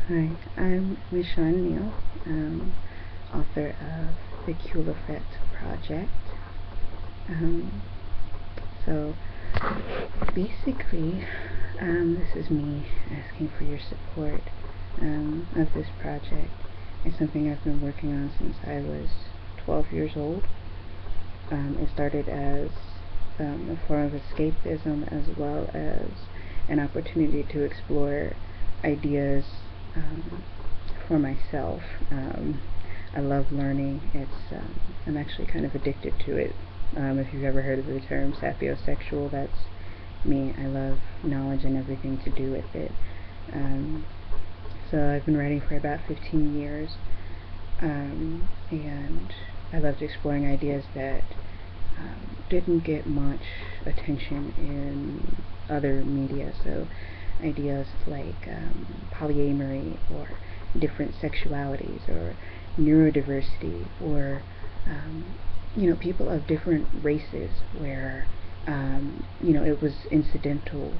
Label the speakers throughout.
Speaker 1: Hi, I'm Michonne Neal, author of the Cuil project. So basically, this is me asking for your support of this project. It's something I've been working on since I was 12 years old. It started as a form of escapism as well as an opportunity to explore ideas for myself. I love learning. I'm actually kind of addicted to it. If you've ever heard of the term sapiosexual, that's me. I love knowledge and everything to do with it. So I've been writing for about 15 years, and I loved exploring ideas that didn't get much attention in other media. So ideas like polyamory or different sexualities or neurodiversity or people of different races where it was incidental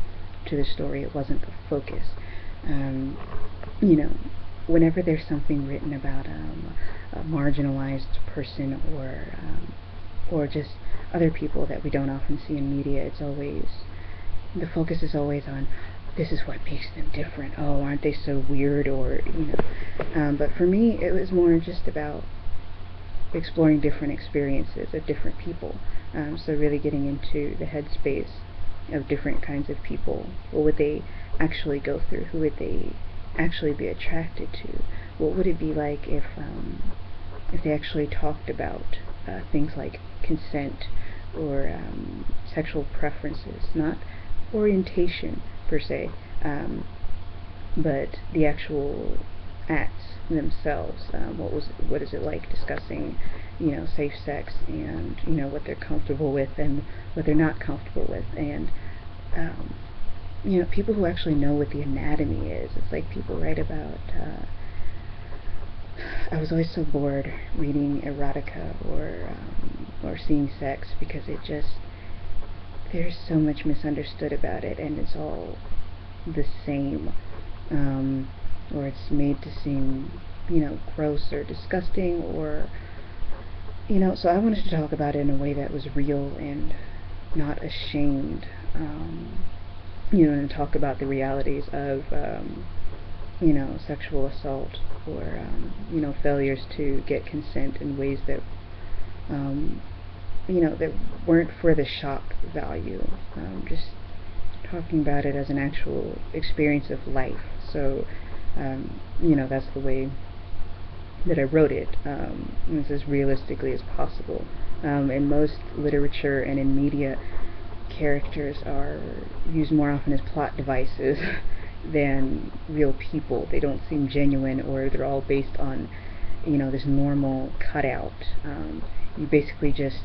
Speaker 1: to the story. It wasn't the focus. Whenever there's something written about a marginalized person or just other people that we don't often see in media, the focus is always on, this is what makes them different. Oh, aren't they so weird? But for me, it was more just about exploring different experiences of different people. So really getting into the headspace of different kinds of people. What would they actually go through? Who would they actually be attracted to? What would it be like if they actually talked about things like consent or sexual preferences, not orientation per se, but the actual acts themselves. What is it like discussing, safe sex and what they're comfortable with and what they're not comfortable with, and people who actually know what the anatomy is. It's like people write about. I was always so bored reading erotica or seeing sex because there's so much misunderstood about it, and it's all the same, or it's made to seem, gross or disgusting, or, so I wanted to talk about it in a way that was real and not ashamed, and talk about the realities of, sexual assault or, failures to get consent in ways that, that weren't for the shock value, just talking about it as an actual experience of life. So, that's the way that I wrote it, as realistically as possible. In most literature and in media, characters are used more often as plot devices than real people. They don't seem genuine, or they're all based on, this normal cutout. You basically just,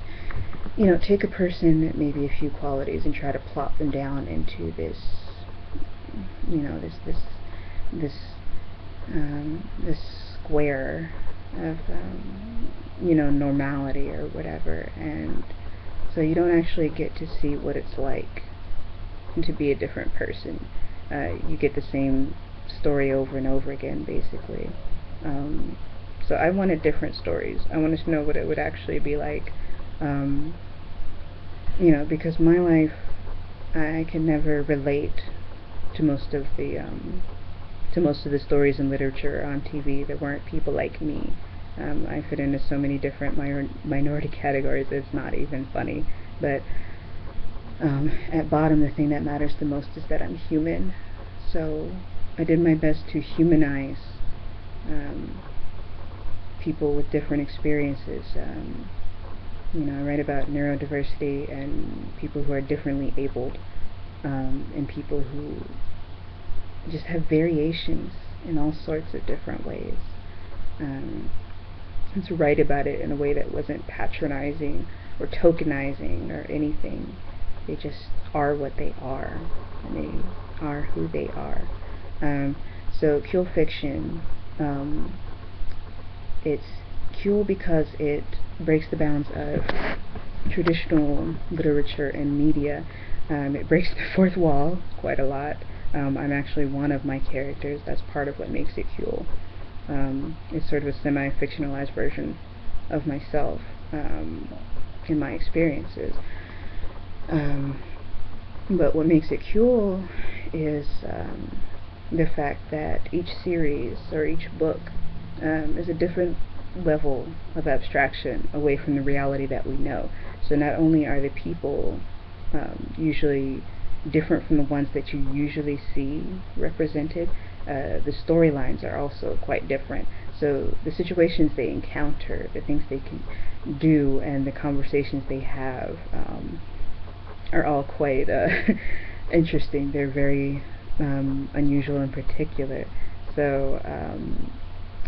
Speaker 1: take a person, maybe a few qualities, and try to plop them down into this, this square of, normality or whatever, and so you don't actually get to see what it's like to be a different person. You get the same story over and over again, basically. So I wanted different stories. I wanted to know what it would actually be like, because my life, I can never relate to most of the stories in literature on TV. There weren't people like me. I fit into so many different minority categories, it's not even funny. But at bottom, the thing that matters the most is that I'm human. So I did my best to humanize people with different experiences. I write about neurodiversity and people who are differently abled, and people who just have variations in all sorts of different ways. And to write about it in a way that wasn't patronizing or tokenizing or anything. They just are what they are, and they are who they are. So Cuil fiction, it's Cuil because it breaks the bounds of traditional literature and media. It breaks the fourth wall quite a lot. I'm actually one of my characters. That's part of what makes it Cuil. It's sort of a semi-fictionalized version of myself in my experiences. But what makes it Cuil is the fact that each series or each book is a different level of abstraction away from the reality that we know. So not only are the people usually different from the ones that you usually see represented, the storylines are also quite different. So the situations they encounter, the things they can do, and the conversations they have are all quite interesting. They're very unusual and particular. So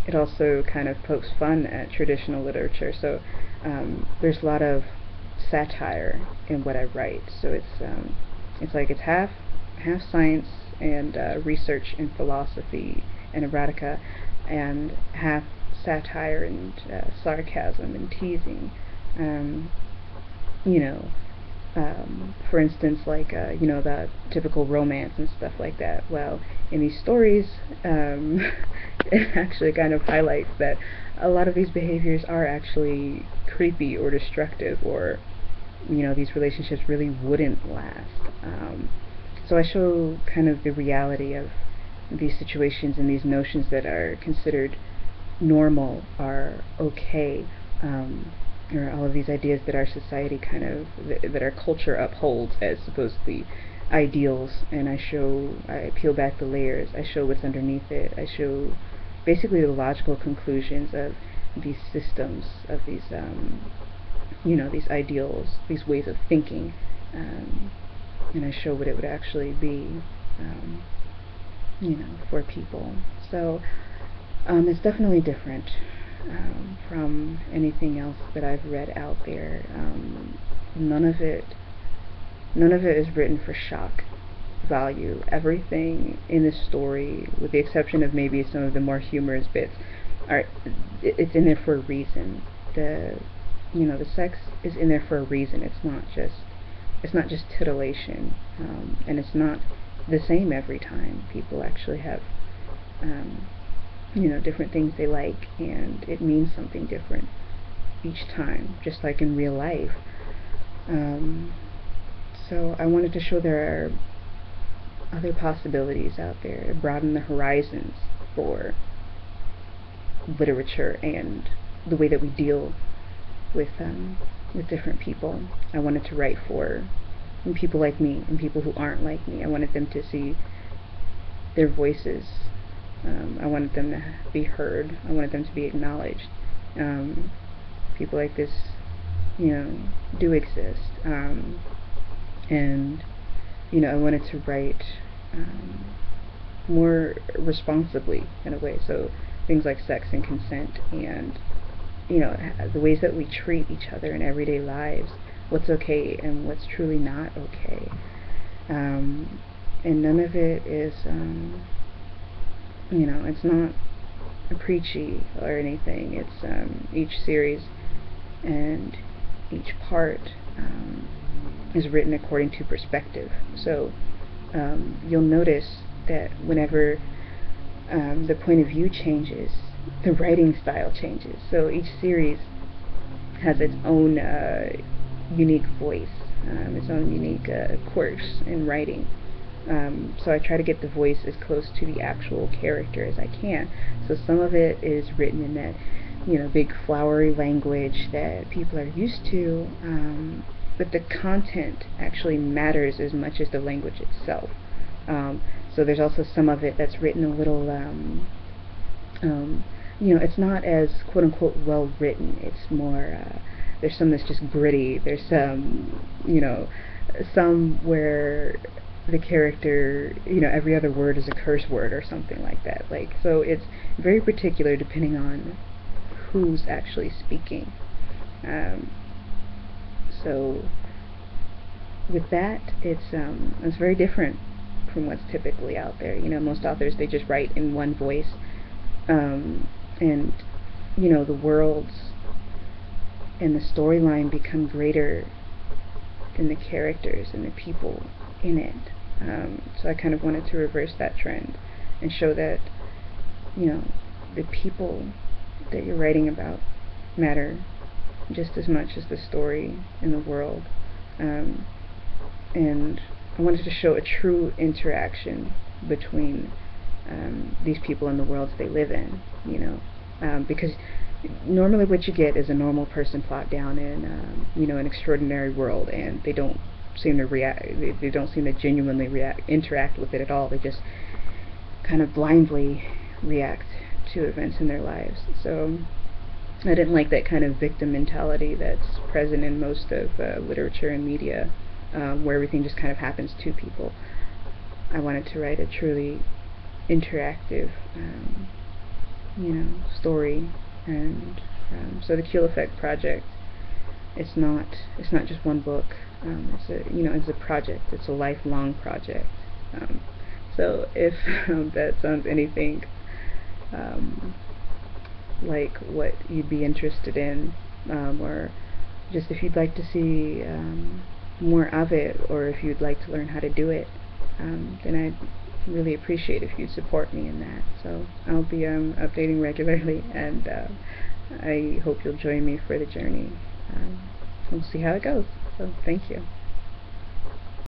Speaker 1: it also kind of pokes fun at traditional literature. So there's a lot of satire in what I write. So it's like it's half science and research in philosophy and erotica, and half satire and sarcasm and teasing. You know, for instance, like the typical romance and stuff like that. Well, in these stories, it actually kind of highlights that a lot of these behaviors are actually creepy or destructive, or these relationships really wouldn't last. So I show kind of the reality of these situations and these notions that are considered normal are okay, or all of these ideas that our society kind of, that our culture upholds as supposedly ideals, and I peel back the layers, I show what's underneath it, I show basically the logical conclusions of these systems, of these these ideals, these ways of thinking, and I show what it would actually be, for people. So it's definitely different from anything else that I've read out there. None of it is written for shock value. Everything in the story, with the exception of maybe some of the more humorous bits, it's in there for a reason. The sex is in there for a reason. It's not just titillation, and it's not the same every time. People actually have different things they like, and it means something different each time, just like in real life. So I wanted to show there are other possibilities out there, broaden the horizons for literature and the way that we deal with different people. I wanted to write for people like me and people who aren't like me. I wanted them to see their voices. I wanted them to be heard. I wanted them to be acknowledged. People like this, do exist. And I wanted to write more responsibly in a way. So things like sex and consent, and the ways that we treat each other in everyday lives, what's okay and what's truly not okay. And none of it is, it's not preachy or anything. It's each series and each part is written according to perspective. So you'll notice that whenever the point of view changes, the writing style changes. So each series has its own unique voice, its own unique quirks in writing. So I try to get the voice as close to the actual character as I can. So some of it is written in that, big flowery language that people are used to, but the content actually matters as much as the language itself. So there's also some of it that's written a little, it's not as quote-unquote well written. It's more, there's some that's just gritty. There's some, some where the character, every other word is a curse word or something like that. So it's very particular depending on who's actually speaking. So with that, it's very different from what's typically out there. Most authors, they just write in one voice, and the worlds and the storyline become greater than the characters and the people in it. So I kind of wanted to reverse that trend and show that, you know, the people that you're writing about matter just as much as the story in the world. And I wanted to show a true interaction between these people and the worlds they live in, you know, because normally what you get is a normal person plot down in, you know, an extraordinary world, and they don't seem to react. They don't seem to genuinely interact with it at all. They just kind of blindly react to events in their lives. So I didn't like that kind of victim mentality that's present in most of literature and media, where everything just kind of happens to people. I wanted to write a truly interactive, you know, story, and so the Cuil Effect project. It's not just one book. It's a, you know, it's a project. It's a lifelong project. So if that sounds anything like what you'd be interested in, or just if you'd like to see more of it, or if you'd like to learn how to do it, then I'd really appreciate if you'd support me in that. So I'll be updating regularly, and I hope you'll join me for the journey. We'll see how it goes. So thank you.